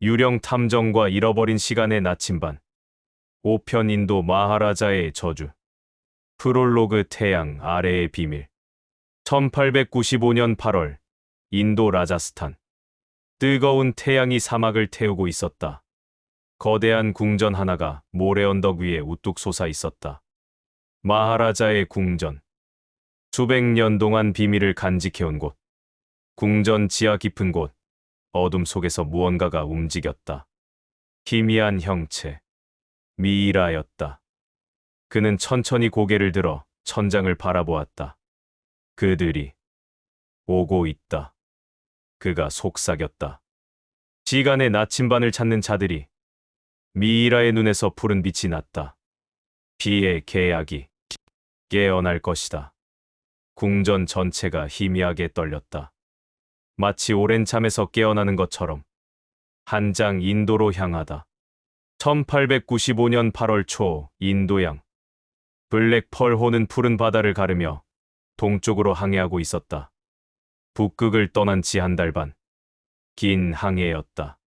유령 탐정과 잃어버린 시간의 나침반. 5편 인도 마하라자의 저주. 프롤로그 태양 아래의 비밀. 1895년 8월, 인도 라자스탄. 뜨거운 태양이 사막을 태우고 있었다. 거대한 궁전 하나가 모래 언덕 위에 우뚝 솟아 있었다. 마하라자의 궁전. 수백 년 동안 비밀을 간직해온 곳. 궁전 지하 깊은 곳. 어둠 속에서 무언가가 움직였다. 희미한 형체. 미이라였다. 그는 천천히 고개를 들어 천장을 바라보았다. 그들이 오고 있다. 그가 속삭였다. 시간의 나침반을 찾는 자들이. 미이라의 눈에서 푸른 빛이 났다. 비의 계약이 깨어날 것이다. 궁전 전체가 희미하게 떨렸다. 마치 오랜 잠에서 깨어나는 것처럼. 한 장 인도로 향하다. 1895년 8월 초 인도양. 블랙 펄호는 푸른 바다를 가르며 동쪽으로 항해하고 있었다. 북극을 떠난 지 한 달 반. 긴 항해였다.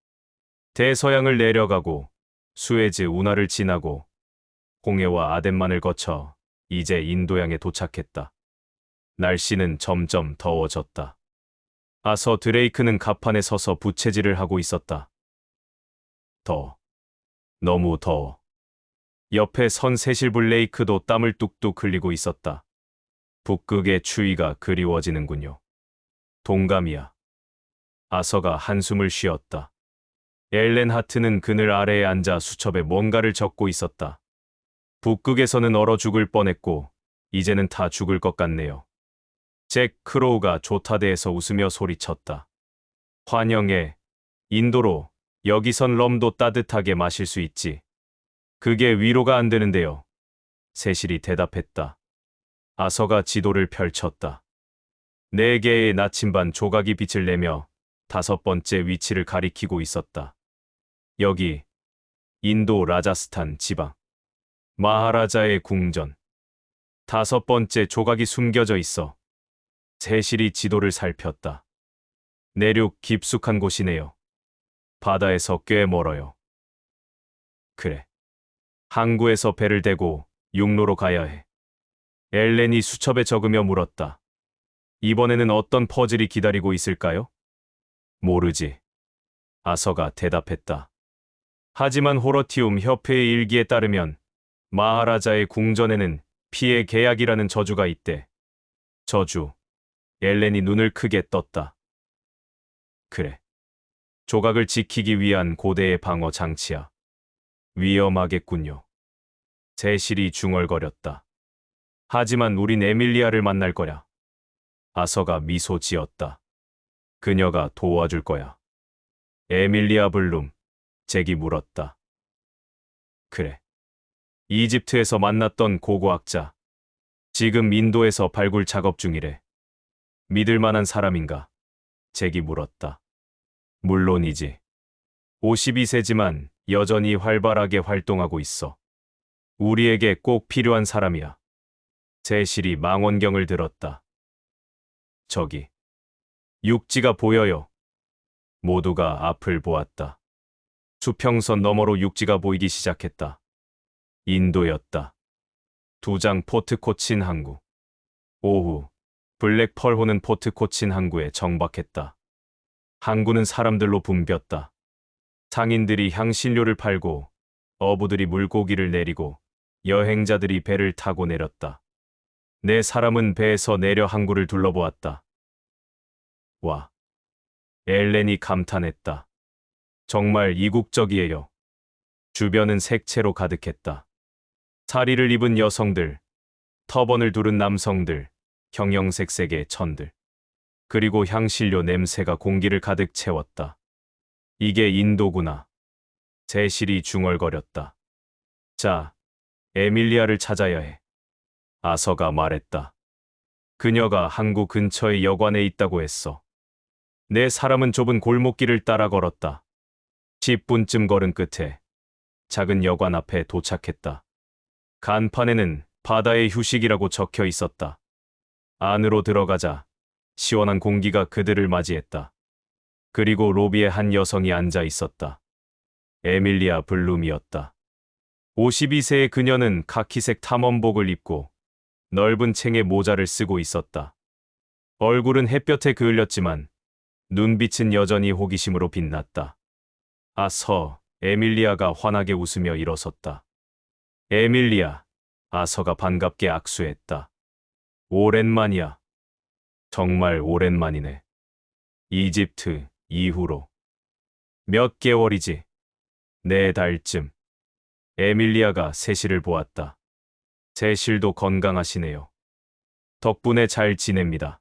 대서양을 내려가고 수에즈 운하를 지나고 홍해와 아덴만을 거쳐 이제 인도양에 도착했다. 날씨는 점점 더워졌다. 아서 드레이크는 갑판에 서서 부채질을 하고 있었다. 너무 더워. 옆에 선 세실 블레이크도 땀을 뚝뚝 흘리고 있었다. 북극의 추위가 그리워지는군요. 동감이야. 아서가 한숨을 쉬었다. 엘렌 하트는 그늘 아래에 앉아 수첩에 뭔가를 적고 있었다. 북극에서는 얼어 죽을 뻔했고 이제는 다 죽을 것 같네요. 잭 크로우가 조타대에서 웃으며 소리쳤다. 환영해. 인도로. 여기선 럼도 따뜻하게 마실 수 있지. 그게 위로가 안 되는데요. 세실이 대답했다. 아서가 지도를 펼쳤다. 4개의 나침반 조각이 빛을 내며 5번째 위치를 가리키고 있었다. 여기, 인도 라자스탄 지방. 마하라자의 궁전. 5번째 조각이 숨겨져 있어. 세실이 지도를 살폈다. 내륙 깊숙한 곳이네요. 바다에서 꽤 멀어요. 그래. 항구에서 배를 대고 육로로 가야 해. 엘렌이 수첩에 적으며 물었다. 이번에는 어떤 퍼즐이 기다리고 있을까요? 모르지. 아서가 대답했다. 하지만 호러티움 협회의 일기에 따르면 마하라자의 궁전에는 피의 계약이라는 저주가 있대. 저주. 엘렌이 눈을 크게 떴다. 그래. 조각을 지키기 위한 고대의 방어 장치야. 위험하겠군요. 세실이 중얼거렸다. 하지만 우린 에밀리아를 만날 거야. 아서가 미소 지었다. 그녀가 도와줄 거야. 에밀리아 블룸, 잭이 물었다. 그래. 이집트에서 만났던 고고학자. 지금 인도에서 발굴 작업 중이래. 믿을 만한 사람인가? 잭이 물었다. 물론이지. 52세지만 여전히 활발하게 활동하고 있어. 우리에게 꼭 필요한 사람이야. 세실이 망원경을 들었다. 저기. 육지가 보여요. 모두가 앞을 보았다. 수평선 너머로 육지가 보이기 시작했다. 인도였다. 2장 포트 코친 항구. 오후, 블랙 펄호는 포트 코친 항구에 정박했다. 항구는 사람들로 붐볐다. 상인들이 향신료를 팔고, 어부들이 물고기를 내리고, 여행자들이 배를 타고 내렸다. 4사람은 배에서 내려 항구를 둘러보았다. 와. 엘렌이 감탄했다. 정말 이국적이에요. 주변은 색채로 가득했다. 사리를 입은 여성들, 터번을 두른 남성들, 형형색색의 천들. 그리고 향신료 냄새가 공기를 가득 채웠다. 이게 인도구나. 세실이 중얼거렸다. 자, 에밀리아를 찾아야 해. 아서가 말했다. 그녀가 항구 근처의 여관에 있다고 했어. 4사람은 좁은 골목길을 따라 걸었다. 10분쯤 걸은 끝에 작은 여관 앞에 도착했다. 간판에는 바다의 휴식이라고 적혀 있었다. 안으로 들어가자 시원한 공기가 그들을 맞이했다. 그리고 로비에 한 여성이 앉아 있었다. 에밀리아 블룸이었다. 52세의 그녀는 카키색 탐험복을 입고 넓은 챙에 모자를 쓰고 있었다. 얼굴은 햇볕에 그을렸지만 눈빛은 여전히 호기심으로 빛났다. 에밀리아가 환하게 웃으며 일어섰다. 에밀리아, 아서가 반갑게 악수했다. 오랜만이야. 정말 오랜만이네. 이집트 이후로. 몇 개월이지? 4달쯤. 에밀리아가 세실을 보았다. 세실도 건강하시네요. 덕분에 잘 지냅니다.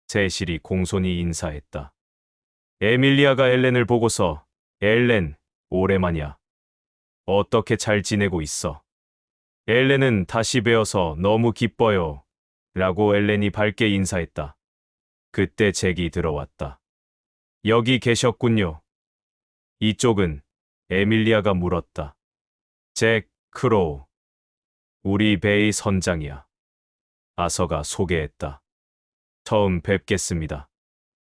세실이 공손히 인사했다. 에밀리아가 엘렌을 보고서 엘렌, 오랜만이야. 어떻게 잘 지내고 있어? 엘렌은 다시 뵈어서 너무 기뻐요. 라고 엘렌이 밝게 인사했다. 그때 잭이 들어왔다. 여기 계셨군요. 이쪽은? 에밀리아가 물었다. 잭 크로우. 우리 베이 선장이야. 아서가 소개했다. 처음 뵙겠습니다.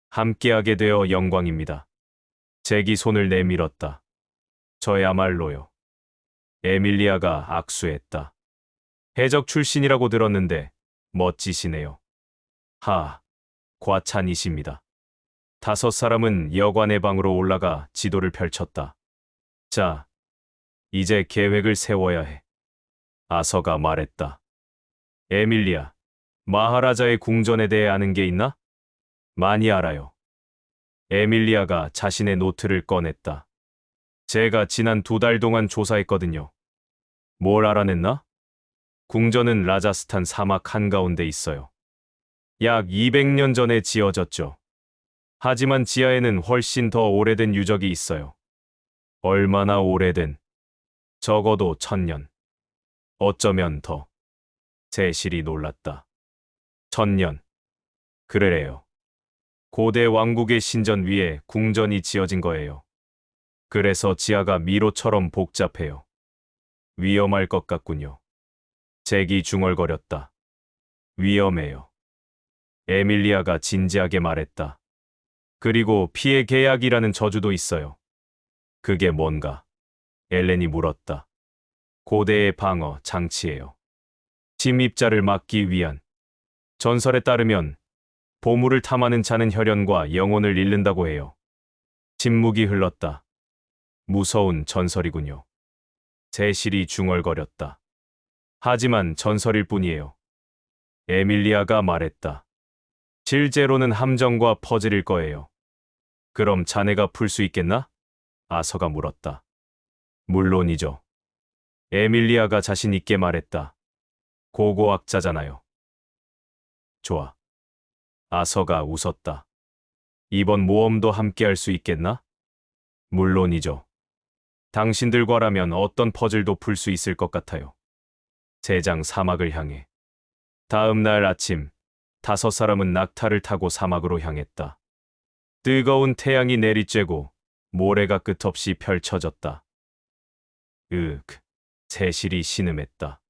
함께하게 되어 영광입니다. 잭이 손을 내밀었다. 저야말로요. 에밀리아가 악수했다. 해적 출신이라고 들었는데 멋지시네요. 과찬이십니다. 5사람은 여관의 방으로 올라가 지도를 펼쳤다. 자, 이제 계획을 세워야 해. 아서가 말했다. 에밀리아, 마하라자의 궁전에 대해 아는 게 있나? 많이 알아요. 에밀리아가 자신의 노트를 꺼냈다. 제가 지난 2달 동안 조사했거든요. 뭘 알아냈나? 궁전은 라자스탄 사막 한가운데 있어요. 약 200년 전에 지어졌죠. 하지만 지하에는 훨씬 더 오래된 유적이 있어요. 얼마나 오래된? 적어도 1000년. 어쩌면 더. 세실이 놀랐다. 1000년. 그래요. 고대 왕국의 신전 위에 궁전이 지어진 거예요. 그래서 지하가 미로처럼 복잡해요. 위험할 것 같군요. 잭이 중얼거렸다. 위험해요. 에밀리아가 진지하게 말했다. 그리고 피해 계약이라는 저주도 있어요. 그게 뭔가? 엘렌이 물었다. 고대의 방어 장치예요. 침입자를 막기 위한. 전설에 따르면 보물을 탐하는 자는 혈연과 영혼을 잃는다고 해요. 침묵이 흘렀다. 무서운 전설이군요. 세실이 중얼거렸다. 하지만 전설일 뿐이에요. 에밀리아가 말했다. 실제로는 함정과 퍼즐일 거예요. 그럼 자네가 풀 수 있겠나? 아서가 물었다. 물론이죠. 에밀리아가 자신 있게 말했다. 고고학자잖아요. 좋아. 아서가 웃었다. 이번 모험도 함께 할 수 있겠나? 물론이죠. 당신들과라면 어떤 퍼즐도 풀 수 있을 것 같아요. 세장 사막을 향해. 다음 날 아침, 5사람은 낙타를 타고 사막으로 향했다. 뜨거운 태양이 내리쬐고 모래가 끝없이 펼쳐졌다. 세실이 신음했다.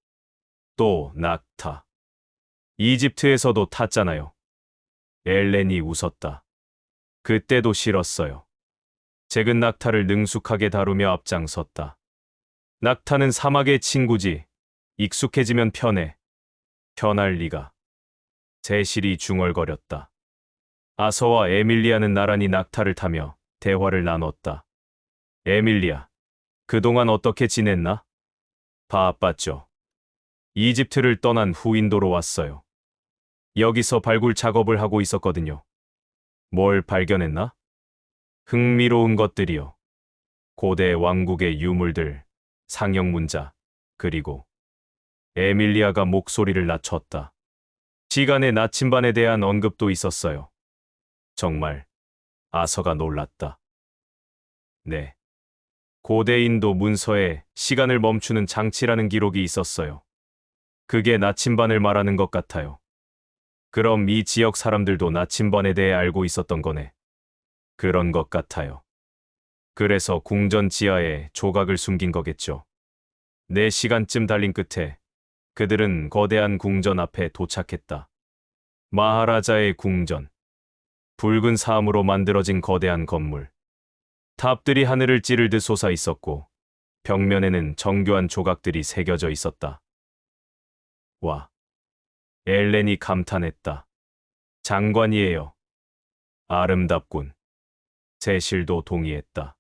또 낙타. 이집트에서도 탔잖아요. 엘렌이 웃었다. 그때도 싫었어요. 잭은 낙타를 능숙하게 다루며 앞장섰다. 낙타는 사막의 친구지. 익숙해지면 편해. 편할 리가. 세실이 중얼거렸다. 아서와 에밀리아는 나란히 낙타를 타며 대화를 나눴다. 에밀리아, 그동안 어떻게 지냈나? 바빴죠. 이집트를 떠난 후 인도로 왔어요. 여기서 발굴 작업을 하고 있었거든요. 뭘 발견했나? 흥미로운 것들이요. 고대 왕국의 유물들, 상형문자, 그리고 에밀리아가 목소리를 낮췄다. 시간의 나침반에 대한 언급도 있었어요. 정말 아서가 놀랐다. 네. 고대 인도 문서에 시간을 멈추는 장치라는 기록이 있었어요. 그게 나침반을 말하는 것 같아요. 그럼 이 지역 사람들도 나침반에 대해 알고 있었던 거네. 그런 것 같아요. 그래서 궁전 지하에 조각을 숨긴 거겠죠. 4시간쯤 달린 끝에 그들은 거대한 궁전 앞에 도착했다. 마하라자의 궁전. 붉은 사암으로 만들어진 거대한 건물. 탑들이 하늘을 찌르듯 솟아 있었고 벽면에는 정교한 조각들이 새겨져 있었다. 와, 엘렌이 감탄했다. 장관이에요. 아름답군. 세실도 동의했다.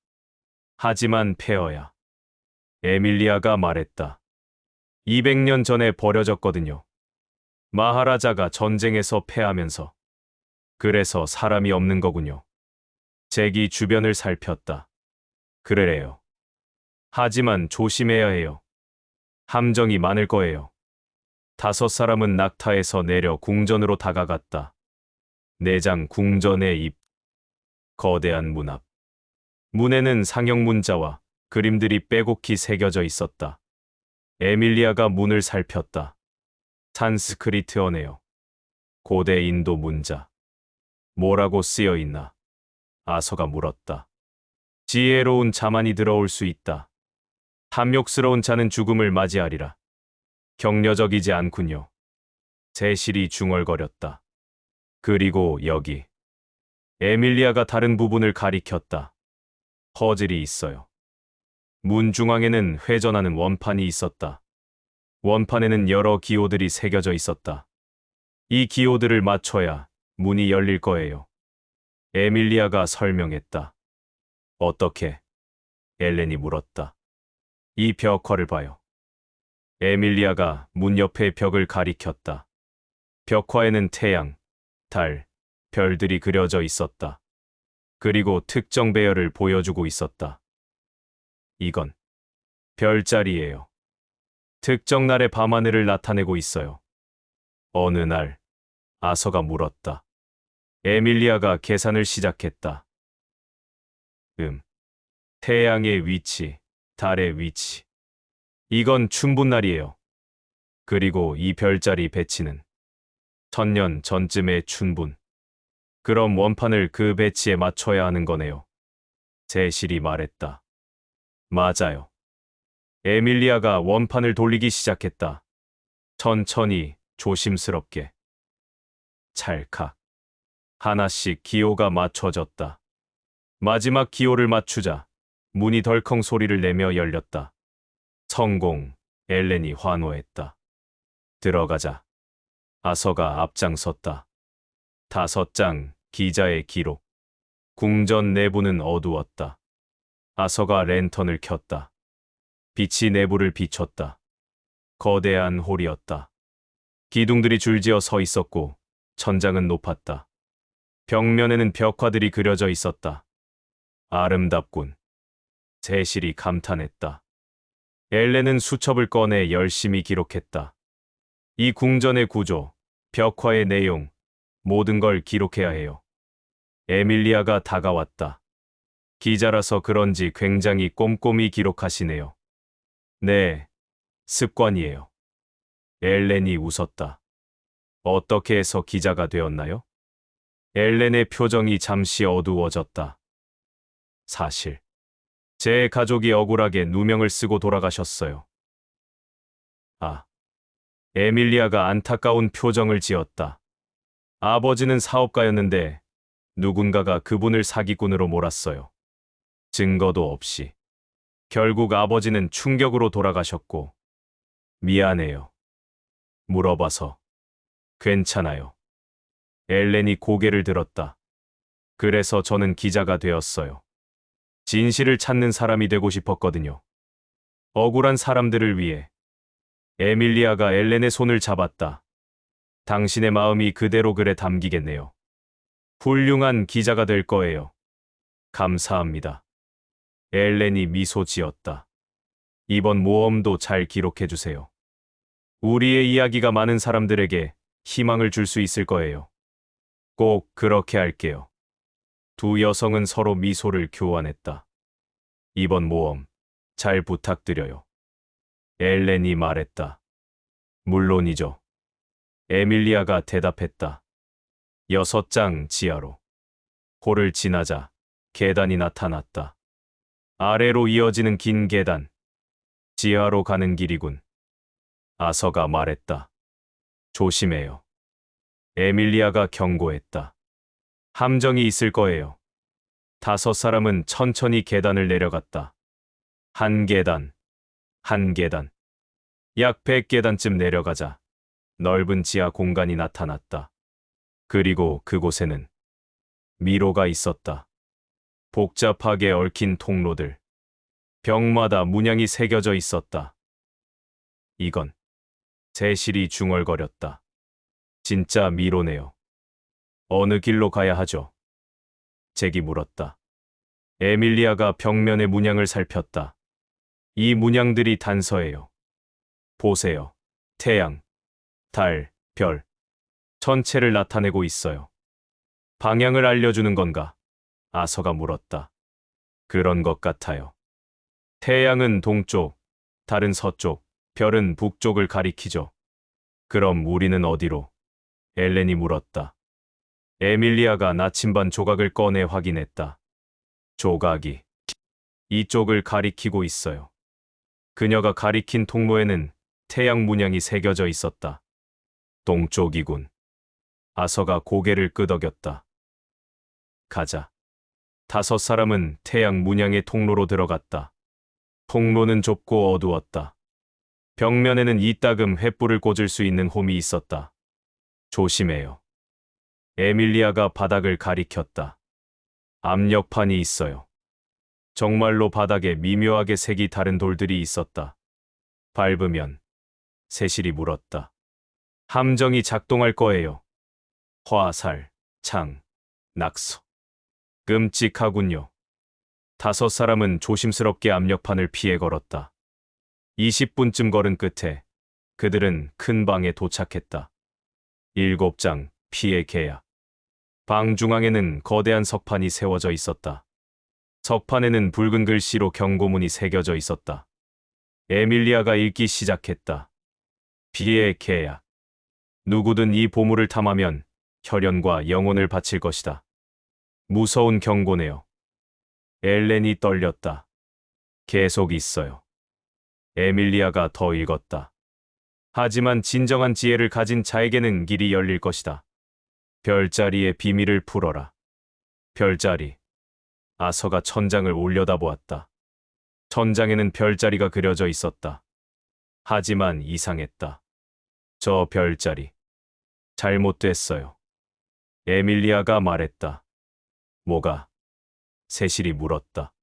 하지만 폐허야. 에밀리아가 말했다. 200년 전에 버려졌거든요. 마하라자가 전쟁에서 패하면서. 그래서 사람이 없는 거군요. 잭이 주변을 살폈다. 그래요. 하지만 조심해야 해요. 함정이 많을 거예요. 5사람은 낙타에서 내려 궁전으로 다가갔다. 내장 궁전의 입. 거대한 문 앞. 문에는 상형 문자와 그림들이 빼곡히 새겨져 있었다. 에밀리아가 문을 살폈다. 산스크리트어네요. 고대 인도 문자. 뭐라고 쓰여 있나? 아서가 물었다. 지혜로운 자만이 들어올 수 있다. 탐욕스러운 자는 죽음을 맞이하리라. 격려적이지 않군요. 세실이 중얼거렸다. 그리고 여기. 에밀리아가 다른 부분을 가리켰다. 퍼즐이 있어요. 문 중앙에는 회전하는 원판이 있었다. 원판에는 여러 기호들이 새겨져 있었다. 이 기호들을 맞춰야 문이 열릴 거예요. 에밀리아가 설명했다. 어떻게? 엘렌이 물었다. 이 벽화를 봐요. 에밀리아가 문 옆의 벽을 가리켰다. 벽화에는 태양, 달, 별들이 그려져 있었다. 그리고 특정 배열을 보여주고 있었다. 이건 별자리예요. 특정 날의 밤하늘을 나타내고 있어요. 어느 날, 아서가 물었다. 에밀리아가 계산을 시작했다. 태양의 위치, 달의 위치. 이건 춘분날이에요. 그리고 이 별자리 배치는 1000년 전쯤의 춘분. 그럼 원판을 그 배치에 맞춰야 하는 거네요. 세실이 말했다. 맞아요. 에밀리아가 원판을 돌리기 시작했다. 천천히, 조심스럽게. 찰칵. 하나씩 기호가 맞춰졌다. 마지막 기호를 맞추자 문이 덜컹 소리를 내며 열렸다. 성공, 엘렌이 환호했다. 들어가자. 아서가 앞장섰다. 5장, 기자의 기록. 궁전 내부는 어두웠다. 아서가 랜턴을 켰다. 빛이 내부를 비췄다. 거대한 홀이었다. 기둥들이 줄지어 서 있었고 천장은 높았다. 벽면에는 벽화들이 그려져 있었다. 아름답군. 세실이 감탄했다. 엘렌은 수첩을 꺼내 열심히 기록했다. 이 궁전의 구조, 벽화의 내용, 모든 걸 기록해야 해요. 에밀리아가 다가왔다. 기자라서 그런지 굉장히 꼼꼼히 기록하시네요. 네, 습관이에요. 엘렌이 웃었다. 어떻게 해서 기자가 되었나요? 엘렌의 표정이 잠시 어두워졌다. 사실, 제 가족이 억울하게 누명을 쓰고 돌아가셨어요. 아, 에밀리아가 안타까운 표정을 지었다. 아버지는 사업가였는데 누군가가 그분을 사기꾼으로 몰았어요. 증거도 없이. 결국 아버지는 충격으로 돌아가셨고. 미안해요. 물어봐서. 괜찮아요. 엘렌이 고개를 들었다. 그래서 저는 기자가 되었어요. 진실을 찾는 사람이 되고 싶었거든요. 억울한 사람들을 위해. 에밀리아가 엘렌의 손을 잡았다. 당신의 마음이 그대로 글에 담기겠네요. 훌륭한 기자가 될 거예요. 감사합니다. 엘렌이 미소 지었다. 이번 모험도 잘 기록해주세요. 우리의 이야기가 많은 사람들에게 희망을 줄 수 있을 거예요. 꼭 그렇게 할게요. 두 여성은 서로 미소를 교환했다. 이번 모험 잘 부탁드려요. 엘렌이 말했다. 물론이죠. 에밀리아가 대답했다. 6장 지하로. 홀을 지나자 계단이 나타났다. 아래로 이어지는 긴 계단. 지하로 가는 길이군. 아서가 말했다. 조심해요. 에밀리아가 경고했다. 함정이 있을 거예요. 5 사람은 천천히 계단을 내려갔다. 한 계단, 한 계단. 약 100계단쯤 내려가자 넓은 지하 공간이 나타났다. 그리고 그곳에는 미로가 있었다. 복잡하게 얽힌 통로들. 벽마다 문양이 새겨져 있었다. 이건 세실이 중얼거렸다. 진짜 미로네요. 어느 길로 가야 하죠? 잭이 물었다. 에밀리아가 벽면의 문양을 살폈다. 이 문양들이 단서예요. 보세요. 태양, 달, 별. 전체를 나타내고 있어요. 방향을 알려주는 건가? 아서가 물었다. 그런 것 같아요. 태양은 동쪽, 달은 서쪽, 별은 북쪽을 가리키죠. 그럼 우리는 어디로? 엘렌이 물었다. 에밀리아가 나침반 조각을 꺼내 확인했다. 조각이 이쪽을 가리키고 있어요. 그녀가 가리킨 통로에는 태양 문양이 새겨져 있었다. 동쪽이군. 아서가 고개를 끄덕였다. 가자. 5 사람은 태양 문양의 통로로 들어갔다. 통로는 좁고 어두웠다. 벽면에는 이따금 횃불을 꽂을 수 있는 홈이 있었다. 조심해요. 에밀리아가 바닥을 가리켰다. 압력판이 있어요. 정말로 바닥에 미묘하게 색이 다른 돌들이 있었다. 밟으면 세실이 물었다. 함정이 작동할 거예요. 화살, 창, 낙서. 끔찍하군요. 5 사람은 조심스럽게 압력판을 피해 걸었다. 20분쯤 걸은 끝에 그들은 큰 방에 도착했다. 7장 피해 계약. 방 중앙에는 거대한 석판이 세워져 있었다. 석판에는 붉은 글씨로 경고문이 새겨져 있었다. 에밀리아가 읽기 시작했다. 피해 계약. 누구든 이 보물을 탐하면 혈연과 영혼을 바칠 것이다. 무서운 경고네요. 엘렌이 떨렸다. 계속 있어요. 에밀리아가 더 읽었다. 하지만 진정한 지혜를 가진 자에게는 길이 열릴 것이다. 별자리의 비밀을 풀어라. 별자리. 아서가 천장을 올려다보았다. 천장에는 별자리가 그려져 있었다. 하지만 이상했다. 저 별자리. 잘못됐어요. 에밀리아가 말했다. 뭐가? 세실이 물었다.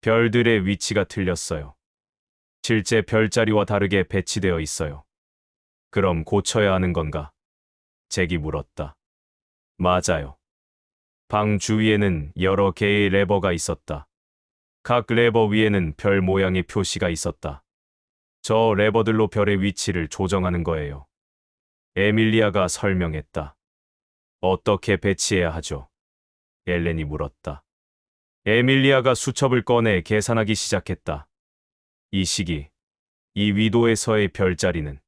별들의 위치가 틀렸어요. 실제 별자리와 다르게 배치되어 있어요. 그럼 고쳐야 하는 건가? 잭이 물었다. 맞아요. 방 주위에는 여러 개의 레버가 있었다. 각 레버 위에는 별 모양의 표시가 있었다. 저 레버들로 별의 위치를 조정하는 거예요. 에밀리아가 설명했다. 어떻게 배치해야 하죠? 엘렌이 물었다. 에밀리아가 수첩을 꺼내 계산하기 시작했다. 이 시기, 이 위도에서의 별자리는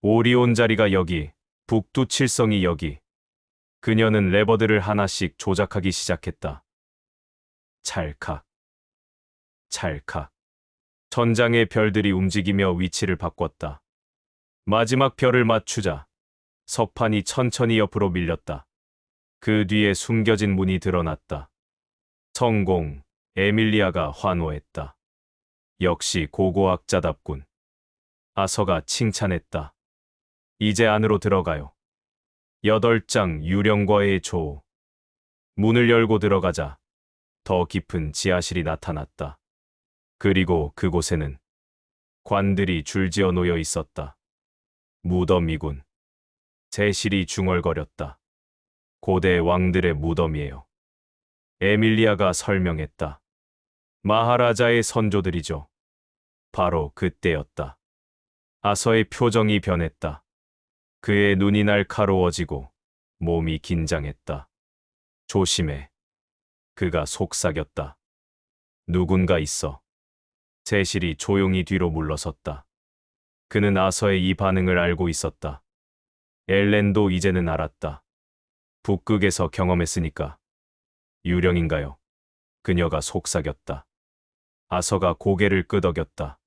오리온 자리가 여기, 북두 칠성이 여기. 그녀는 레버들을 하나씩 조작하기 시작했다. 찰칵, 찰칵. 천장의 별들이 움직이며 위치를 바꿨다. 마지막 별을 맞추자 석판이 천천히 옆으로 밀렸다. 그 뒤에 숨겨진 문이 드러났다. 성공, 에밀리아가 환호했다. 역시 고고학자답군. 아서가 칭찬했다. 이제 안으로 들어가요. 8장 유령과의 조. 문을 열고 들어가자 더 깊은 지하실이 나타났다. 그리고 그곳에는 관들이 줄지어 놓여 있었다. 무덤이군. 세실이 중얼거렸다. 고대 왕들의 무덤이에요. 에밀리아가 설명했다. 마하라자의 선조들이죠. 바로 그때였다. 아서의 표정이 변했다. 그의 눈이 날카로워지고 몸이 긴장했다. 조심해. 그가 속삭였다. 누군가 있어. 세실이 조용히 뒤로 물러섰다. 그는 아서의 이 반응을 알고 있었다. 엘렌도 이제는 알았다. 북극에서 경험했으니까. 유령인가요? 그녀가 속삭였다. 아서가 고개를 끄덕였다.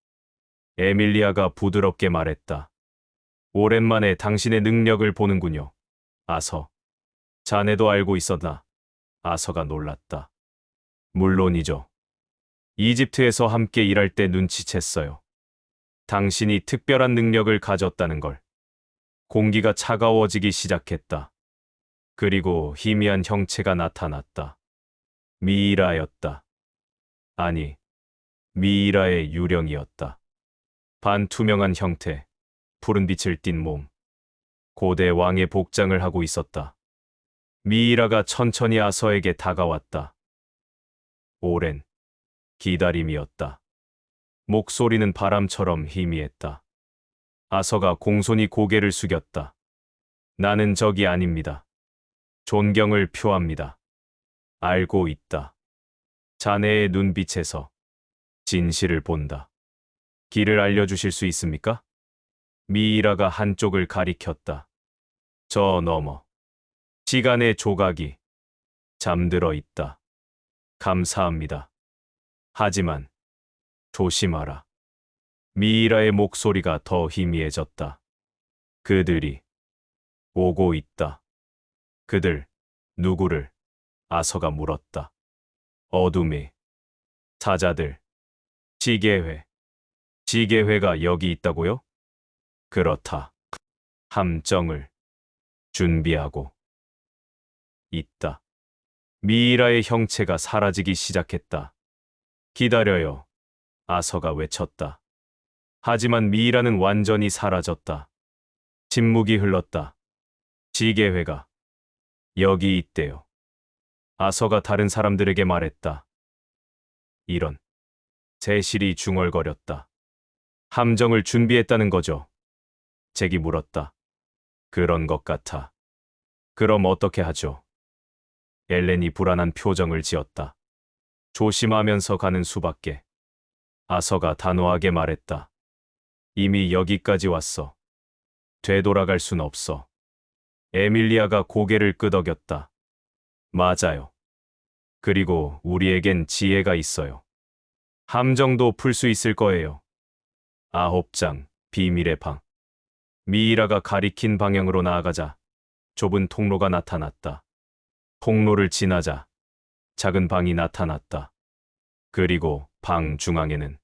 에밀리아가 부드럽게 말했다. 오랜만에 당신의 능력을 보는군요. 아서. 자네도 알고 있었나? 아서가 놀랐다. 물론이죠. 이집트에서 함께 일할 때 눈치챘어요. 당신이 특별한 능력을 가졌다는 걸. 공기가 차가워지기 시작했다. 그리고 희미한 형체가 나타났다. 미이라였다. 아니, 미이라의 유령이었다. 반투명한 형태, 푸른 빛을 띤 몸. 고대 왕의 복장을 하고 있었다. 미이라가 천천히 아서에게 다가왔다. 오랜 기다림이었다. 목소리는 바람처럼 희미했다. 아서가 공손히 고개를 숙였다. 나는 적이 아닙니다. 존경을 표합니다. 알고 있다. 자네의 눈빛에서 진실을 본다. 길을 알려주실 수 있습니까? 미이라가 한쪽을 가리켰다. 저 너머. 시간의 조각이 잠들어 있다. 감사합니다. 하지만 조심하라. 미이라의 목소리가 더 희미해졌다. 그들이 오고 있다. 그들 누구를? 아서가 물었다. 어둠의 사자들. 지게회. 지게회가 여기 있다고요? 그렇다. 함정을 준비하고 있다. 미이라의 형체가 사라지기 시작했다. 기다려요. 아서가 외쳤다. 하지만 미이라는 완전히 사라졌다. 침묵이 흘렀다. 지게회가 여기 있대요. 아서가 다른 사람들에게 말했다. 이런. 세실이 중얼거렸다. 함정을 준비했다는 거죠? 잭이 물었다. 그런 것 같아. 그럼 어떻게 하죠? 엘렌이 불안한 표정을 지었다. 조심하면서 가는 수밖에. 아서가 단호하게 말했다. 이미 여기까지 왔어. 되돌아갈 순 없어. 에밀리아가 고개를 끄덕였다. 맞아요. 그리고 우리에겐 지혜가 있어요. 함정도 풀 수 있을 거예요. 9장 비밀의 방. 미이라가 가리킨 방향으로 나아가자 좁은 통로가 나타났다. 통로를 지나자 작은 방이 나타났다. 그리고 방 중앙에는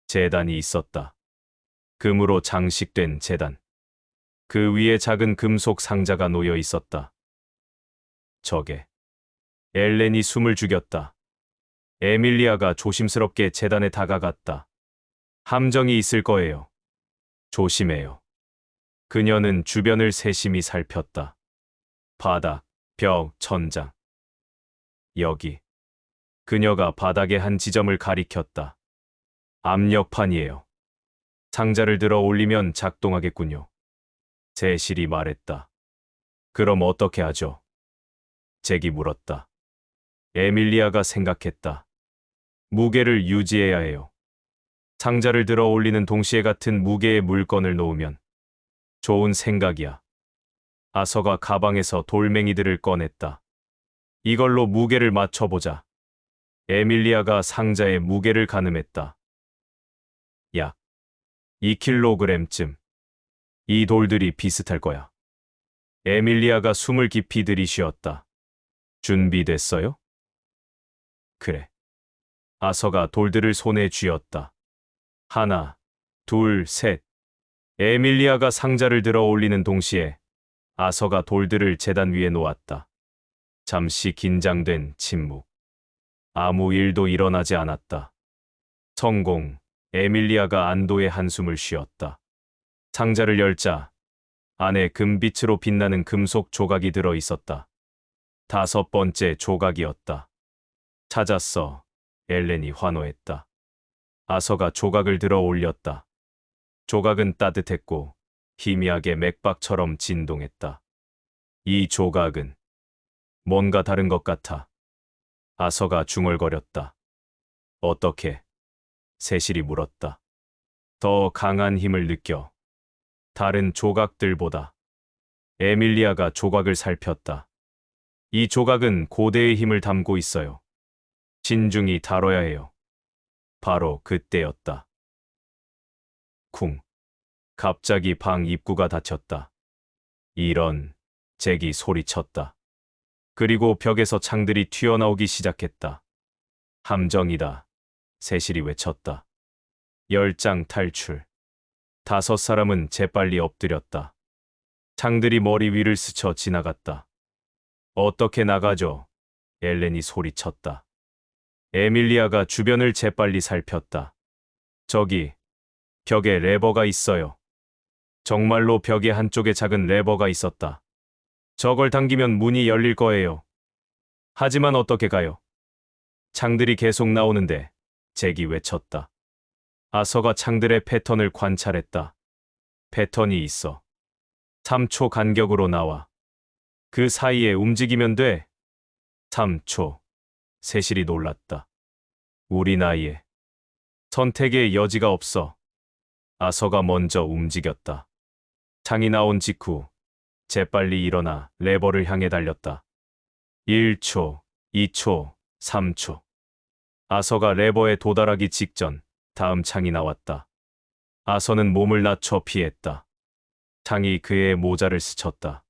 제단이 있었다. 금으로 장식된 제단. 그 위에 작은 금속 상자가 놓여 있었다. 저게. 엘렌이 숨을 죽였다. 에밀리아가 조심스럽게 제단에 다가갔다. 함정이 있을 거예요. 조심해요. 그녀는 주변을 세심히 살폈다. 바닥, 벽, 천장. 여기. 그녀가 바닥의 한 지점을 가리켰다. 압력판이에요. 상자를 들어 올리면 작동하겠군요. 세실이 말했다. 그럼 어떻게 하죠? 잭이 물었다. 에밀리아가 생각했다. 무게를 유지해야 해요. 상자를 들어 올리는 동시에 같은 무게의 물건을 놓으면 좋은 생각이야. 아서가 가방에서 돌멩이들을 꺼냈다. 이걸로 무게를 맞춰보자. 에밀리아가 상자의 무게를 가늠했다. 약 2kg쯤. 이 돌들이 비슷할 거야. 에밀리아가 숨을 깊이 들이쉬었다. 준비됐어요? 그래. 아서가 돌들을 손에 쥐었다. 하나, 둘, 셋. 에밀리아가 상자를 들어 올리는 동시에 아서가 돌들을 제단 위에 놓았다. 잠시 긴장된 침묵. 아무 일도 일어나지 않았다. 성공. 에밀리아가 안도의 한숨을 쉬었다. 상자를 열자 안에 금빛으로 빛나는 금속 조각이 들어 있었다. 5번째 조각이었다. 찾았어. 엘렌이 환호했다. 아서가 조각을 들어 올렸다. 조각은 따뜻했고 희미하게 맥박처럼 진동했다. 이 조각은 뭔가 다른 것 같아. 아서가 중얼거렸다. 어떻게? 세실이 물었다. 더 강한 힘을 느껴. 다른 조각들보다. 에밀리아가 조각을 살폈다. 이 조각은 고대의 힘을 담고 있어요. 신중히 다뤄야 해요. 바로 그때였다. 쿵. 갑자기 방 입구가 닫혔다. 이런, 잭이 소리쳤다. 그리고 벽에서 창들이 튀어나오기 시작했다. 함정이다. 세실이 외쳤다. 10장 탈출. 5사람은 재빨리 엎드렸다. 창들이 머리 위를 스쳐 지나갔다. 어떻게 나가죠? 엘렌이 소리쳤다. 에밀리아가 주변을 재빨리 살폈다. 저기, 벽에 레버가 있어요. 정말로 벽의 한쪽에 작은 레버가 있었다. 저걸 당기면 문이 열릴 거예요. 하지만 어떻게 가요? 창들이 계속 나오는데 잭이 외쳤다. 아서가 창들의 패턴을 관찰했다. 패턴이 있어. 3초 간격으로 나와. 그 사이에 움직이면 돼. 3초. 세실이 놀랐다. 우리 나이에 선택의 여지가 없어. 아서가 먼저 움직였다. 창이 나온 직후 재빨리 일어나 레버를 향해 달렸다. 1초, 2초, 3초. 아서가 레버에 도달하기 직전 다음 창이 나왔다. 아서는 몸을 낮춰 피했다. 창이 그의 모자를 스쳤다.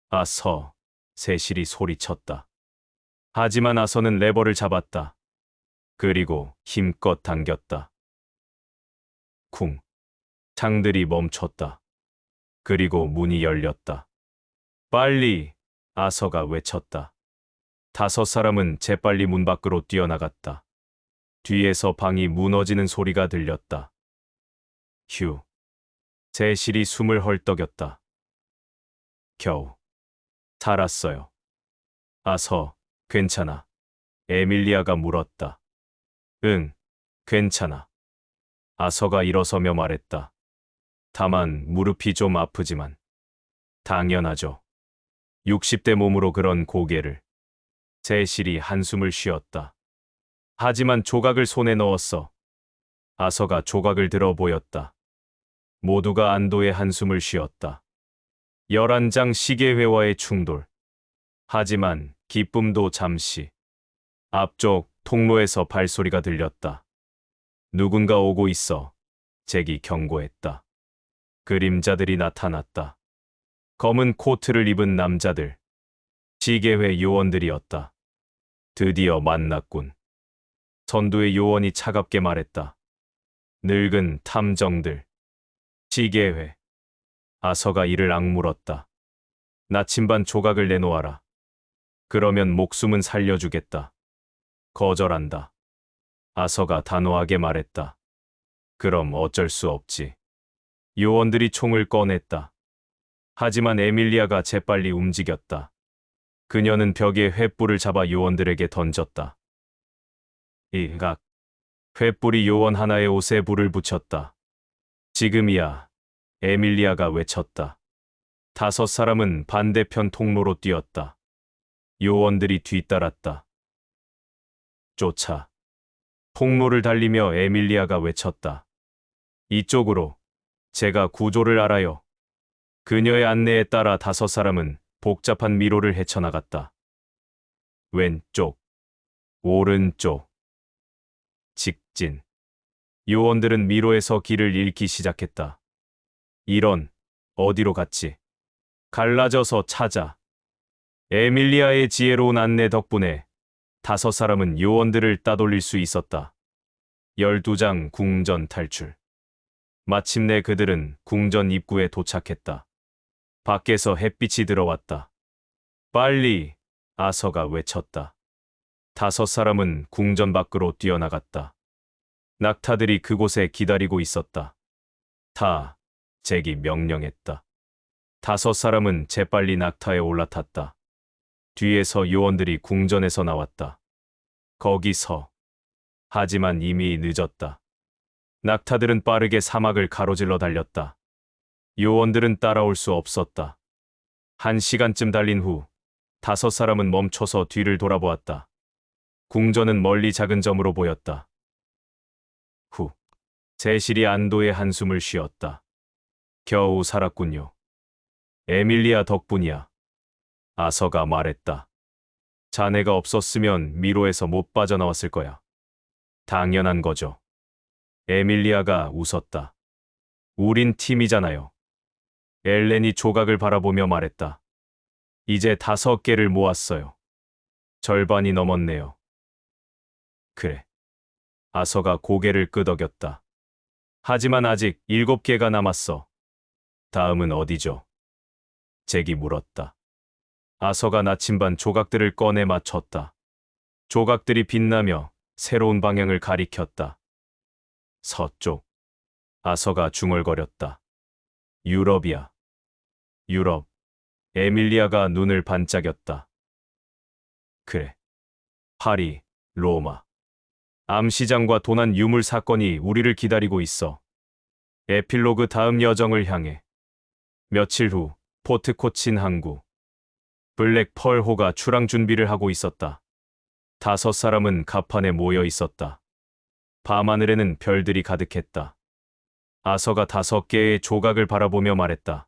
아서, 세실이 소리쳤다. 하지만 아서는 레버를 잡았다. 그리고 힘껏 당겼다. 쿵. 창들이 멈췄다. 그리고 문이 열렸다. 빨리! 아서가 외쳤다. 5사람은 재빨리 문 밖으로 뛰어나갔다. 뒤에서 방이 무너지는 소리가 들렸다. 휴. 세실이 숨을 헐떡였다. 겨우 살았어요. 아서, 괜찮아? 에밀리아가 물었다. 응, 괜찮아. 아서가 일어서며 말했다. 다만 무릎이 좀 아프지만. 당연하죠. 60대 몸으로 그런 고개를. 세실이 한숨을 쉬었다. 하지만 조각을 손에 넣었어. 아서가 조각을 들어 보였다. 모두가 안도의 한숨을 쉬었다. 11장 시계회와의 충돌. 하지만 기쁨도 잠시. 앞쪽 통로에서 발소리가 들렸다. 누군가 오고 있어. 잭이 경고했다. 그림자들이 나타났다. 검은 코트를 입은 남자들. 시계회 요원들이었다. 드디어 만났군. 선두의 요원이 차갑게 말했다. 늙은 탐정들. 시계회. 아서가 이를 악물었다. 나침반 조각을 내놓아라. 그러면 목숨은 살려주겠다. 거절한다. 아서가 단호하게 말했다. 그럼 어쩔 수 없지. 요원들이 총을 꺼냈다. 하지만 에밀리아가 재빨리 움직였다. 그녀는 벽에 횃불을 잡아 요원들에게 던졌다. 이각. 횃불이 요원 하나의 옷에 불을 붙였다. 지금이야. 에밀리아가 외쳤다. 5사람은 반대편 통로로 뛰었다. 요원들이 뒤따랐다. 쫓아. 통로를 달리며 에밀리아가 외쳤다. 이쪽으로. 제가 구조를 알아요. 그녀의 안내에 따라 5사람은 복잡한 미로를 헤쳐나갔다. 왼쪽, 오른쪽, 직진. 요원들은 미로에서 길을 잃기 시작했다. 이런, 어디로 갔지? 갈라져서 찾아. 에밀리아의 지혜로운 안내 덕분에 5사람은 요원들을 따돌릴 수 있었다. 12장 궁전 탈출. 마침내 그들은 궁전 입구에 도착했다. 밖에서 햇빛이 들어왔다. 빨리! 아서가 외쳤다. 5사람은 궁전 밖으로 뛰어나갔다. 낙타들이 그곳에 기다리고 있었다. 타! 잭이 명령했다. 5사람은 재빨리 낙타에 올라탔다. 뒤에서 요원들이 궁전에서 나왔다. 거기서. 하지만 이미 늦었다. 낙타들은 빠르게 사막을 가로질러 달렸다. 요원들은 따라올 수 없었다. 1시간쯤 달린 후 5사람은 멈춰서 뒤를 돌아보았다. 궁전은 멀리 작은 점으로 보였다. 후. 세실이 안도의 한숨을 쉬었다. 겨우 살았군요. 에밀리아 덕분이야. 아서가 말했다. 자네가 없었으면 미로에서 못 빠져나왔을 거야. 당연한 거죠. 에밀리아가 웃었다. 우린 팀이잖아요. 엘렌이 조각을 바라보며 말했다. 이제 5개를 모았어요. 절반이 넘었네요. 그래. 아서가 고개를 끄덕였다. 하지만 아직 7개가 남았어. 다음은 어디죠? 잭이 물었다. 아서가 나침반 조각들을 꺼내 맞췄다. 조각들이 빛나며 새로운 방향을 가리켰다. 서쪽. 아서가 중얼거렸다. 유럽이야. 유럽. 에밀리아가 눈을 반짝였다. 그래. 파리, 로마. 암시장과 도난 유물 사건이 우리를 기다리고 있어. 에필로그 다음 여정을 향해. 며칠 후 포트 코친 항구. 블랙 펄호가 출항 준비를 하고 있었다. 5사람은 갑판에 모여 있었다. 밤하늘에는 별들이 가득했다. 아서가 5개의 조각을 바라보며 말했다.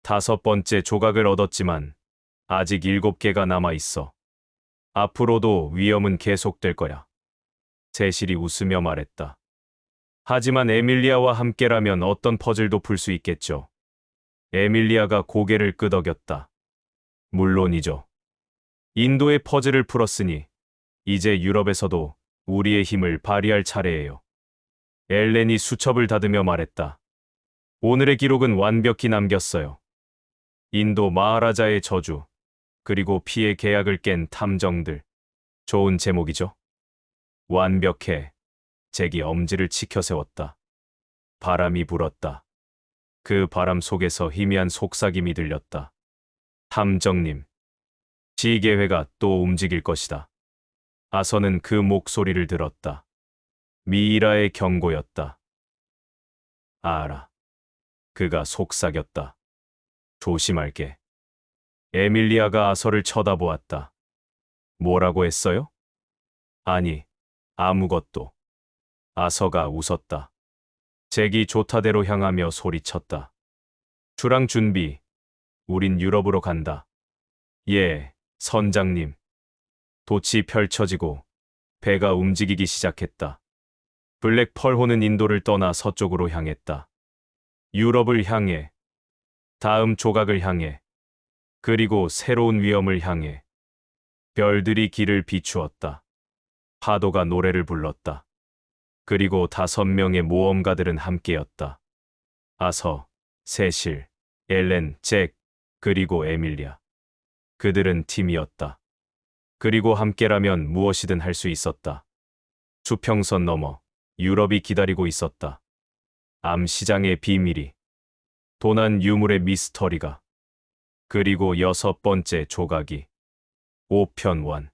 5번째 조각을 얻었지만 아직 7개가 남아 있어. 앞으로도 위험은 계속될 거야. 세실이 웃으며 말했다. 하지만 에밀리아와 함께라면 어떤 퍼즐도 풀 수 있겠죠. 에밀리아가 고개를 끄덕였다. 물론이죠. 인도의 퍼즐을 풀었으니 이제 유럽에서도 우리의 힘을 발휘할 차례예요. 엘렌이 수첩을 다듬며 말했다. 오늘의 기록은 완벽히 남겼어요. 인도 마하라자의 저주, 그리고 피의 계약을 깬 탐정들. 좋은 제목이죠? 완벽해. 잭이 엄지를 치켜 세웠다. 바람이 불었다. 그 바람 속에서 희미한 속삭임이 들렸다. 탐정님, 시계회가 또 움직일 것이다. 아서는 그 목소리를 들었다. 미이라의 경고였다. 알아. 그가 속삭였다. 조심할게. 에밀리아가 아서를 쳐다보았다. 뭐라고 했어요? 아니, 아무것도. 아서가 웃었다. 잭이 조타대로 향하며 소리쳤다. 출항 준비. 우린 유럽으로 간다. 예, 선장님. 돛이 펼쳐지고 배가 움직이기 시작했다. 블랙 펄호는 인도를 떠나 서쪽으로 향했다. 유럽을 향해, 다음 조각을 향해, 그리고 새로운 위험을 향해. 별들이 길을 비추었다. 파도가 노래를 불렀다. 그리고 5명의 모험가들은 함께였다. 아서, 세실, 엘렌, 잭, 그리고 에밀리아. 그들은 팀이었다. 그리고 함께라면 무엇이든 할 수 있었다. 수평선 너머 유럽이 기다리고 있었다. 암시장의 비밀이, 도난 유물의 미스터리가, 그리고 6번째 조각이. 5편 1.